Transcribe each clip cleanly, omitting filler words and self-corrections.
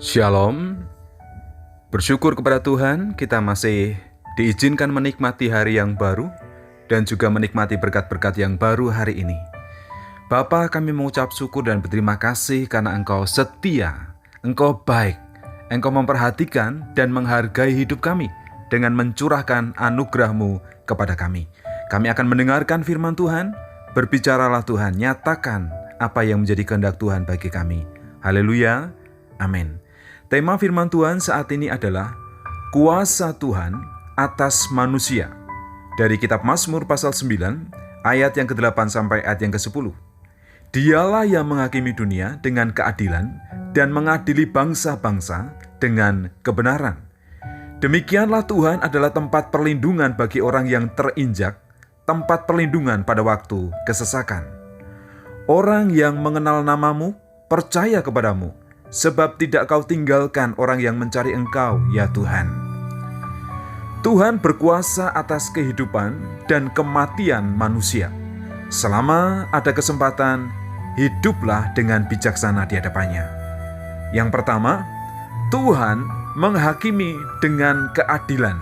Shalom, bersyukur kepada Tuhan kita masih diizinkan menikmati hari yang baru dan juga menikmati berkat-berkat yang baru hari ini. Bapa, kami mengucap syukur dan berterima kasih karena Engkau setia, Engkau baik, Engkau memperhatikan dan menghargai hidup kami dengan mencurahkan anugerah-Mu kepada kami. Kami akan mendengarkan firman Tuhan, berbicaralah Tuhan, nyatakan apa yang menjadi kehendak Tuhan bagi kami. Haleluya, amin. Tema firman Tuhan saat ini adalah kuasa Tuhan atas manusia. Dari kitab Mazmur pasal 9 ayat yang ke-8 sampai ayat yang ke-10. Dialah yang menghakimi dunia dengan keadilan dan mengadili bangsa-bangsa dengan kebenaran. Demikianlah Tuhan adalah tempat perlindungan bagi orang yang terinjak, tempat perlindungan pada waktu kesesakan. Orang yang mengenal namamu percaya kepadamu, sebab tidak kau tinggalkan orang yang mencari Engkau, ya Tuhan. Tuhan berkuasa atas kehidupan dan kematian manusia. Selama ada kesempatan, hiduplah dengan bijaksana di hadapannya. Yang pertama, Tuhan menghakimi dengan keadilan,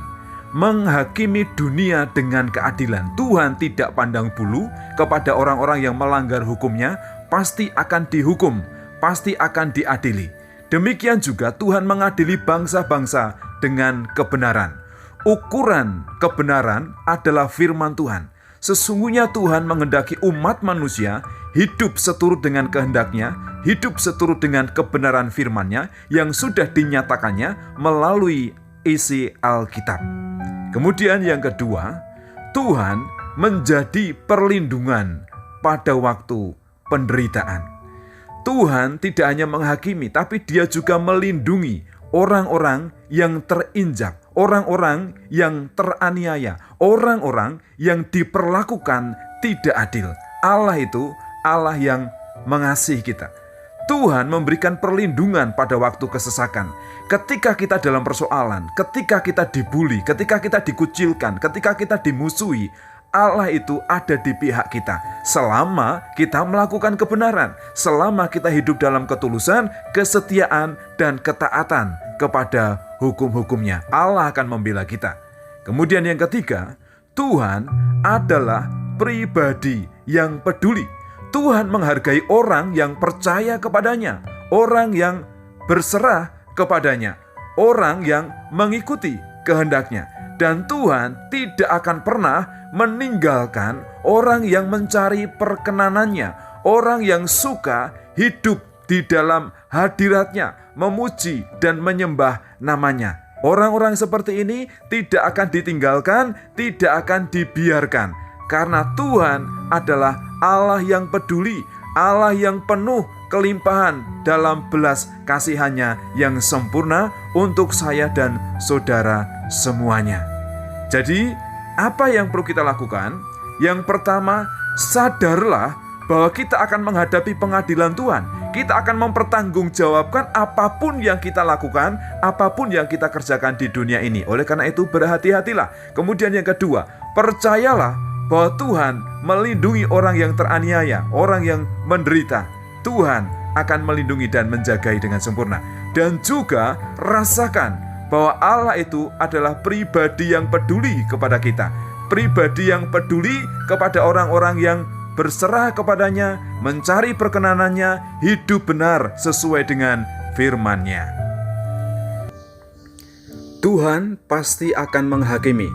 menghakimi dunia dengan keadilan. Tuhan tidak pandang bulu kepada orang-orang yang melanggar hukumnya, pasti akan dihukum, pasti akan diadili. Demikian juga Tuhan mengadili bangsa-bangsa dengan kebenaran. Ukuran kebenaran adalah firman Tuhan. Sesungguhnya Tuhan menghendaki umat manusia hidup seturut dengan kehendaknya, hidup seturut dengan kebenaran firman-Nya yang sudah dinyatakannya melalui isi Alkitab. Kemudian yang kedua, Tuhan menjadi perlindungan pada waktu penderitaan. Tuhan tidak hanya menghakimi, tapi Dia juga melindungi orang-orang yang terinjak, orang-orang yang teraniaya, orang-orang yang diperlakukan tidak adil. Allah itu Allah yang mengasihi kita. Tuhan memberikan perlindungan pada waktu kesesakan. Ketika kita dalam persoalan, ketika kita dibuli, ketika kita dikucilkan, ketika kita dimusuhi, Allah itu ada di pihak kita selama kita melakukan kebenaran, selama kita hidup dalam ketulusan, kesetiaan, dan ketaatan kepada hukum-hukumnya. Allah akan membela kita. Kemudian yang ketiga, Tuhan adalah pribadi yang peduli. Tuhan menghargai orang yang percaya kepadanya, orang yang berserah kepadanya, orang yang mengikuti kehendaknya. Dan Tuhan tidak akan pernah meninggalkan orang yang mencari perkenanannya, orang yang suka hidup di dalam hadiratnya, memuji dan menyembah namanya. Orang-orang seperti ini tidak akan ditinggalkan, tidak akan dibiarkan. Karena Tuhan adalah Allah yang peduli, Allah yang penuh kelimpahan dalam belas kasihannya yang sempurna untuk saya dan saudara semuanya. Jadi, apa yang perlu kita lakukan? Yang pertama, sadarlah bahwa kita akan menghadapi pengadilan Tuhan. Kita akan mempertanggungjawabkan apapun yang kita lakukan, apapun yang kita kerjakan di dunia ini. Oleh karena itu, berhati-hatilah. Kemudian yang kedua, percayalah bahwa Tuhan melindungi orang yang teraniaya, orang yang menderita. Tuhan akan melindungi dan menjagai dengan sempurna. Dan juga rasakan bahwa Allah itu adalah pribadi yang peduli kepada kita. Pribadi yang peduli kepada orang-orang yang berserah kepadanya, mencari perkenanannya, hidup benar sesuai dengan firman-Nya. Tuhan pasti akan menghakimi,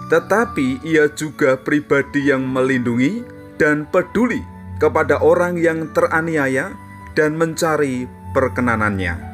tetapi Ia juga pribadi yang melindungi dan peduli kepada orang yang teraniaya dan mencari perkenanannya.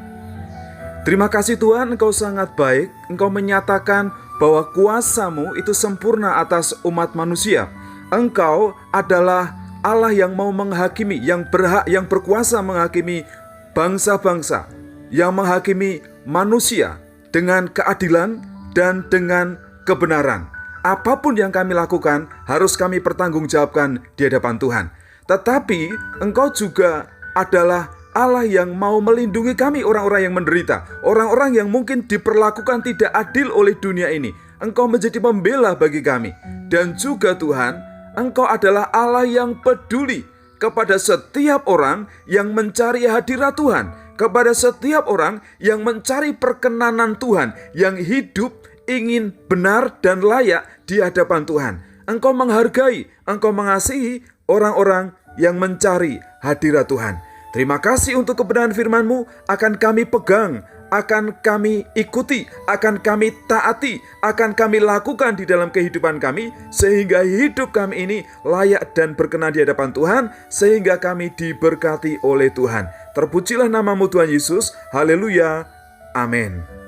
Terima kasih Tuhan, Engkau sangat baik. Engkau menyatakan bahwa kuasa-Mu itu sempurna atas umat manusia. Engkau adalah Allah yang mau menghakimi, yang berhak, yang berkuasa menghakimi bangsa-bangsa, yang menghakimi manusia dengan keadilan dan dengan kebenaran. Apapun yang kami lakukan harus kami pertanggungjawabkan di hadapan Tuhan. Tetapi Engkau juga adalah Allah yang mau melindungi kami, orang-orang yang menderita, orang-orang yang mungkin diperlakukan tidak adil oleh dunia ini. Engkau menjadi pembela bagi kami. Dan juga Tuhan, Engkau adalah Allah yang peduli kepada setiap orang yang mencari hadirat Tuhan. kepada setiap orang yang mencari perkenanan Tuhan, yang hidup ingin benar dan layak di hadapan Tuhan. Engkau menghargai, Engkau mengasihi orang-orang yang mencari hadirat Tuhan. Terima kasih untuk kebenaran firman-Mu, akan kami pegang, akan kami ikuti, akan kami taati, akan kami lakukan di dalam kehidupan kami, sehingga hidup kami ini layak dan berkenan di hadapan Tuhan, sehingga kami diberkati oleh Tuhan. Terpujilah nama-Mu Tuhan Yesus. Haleluya. Amin.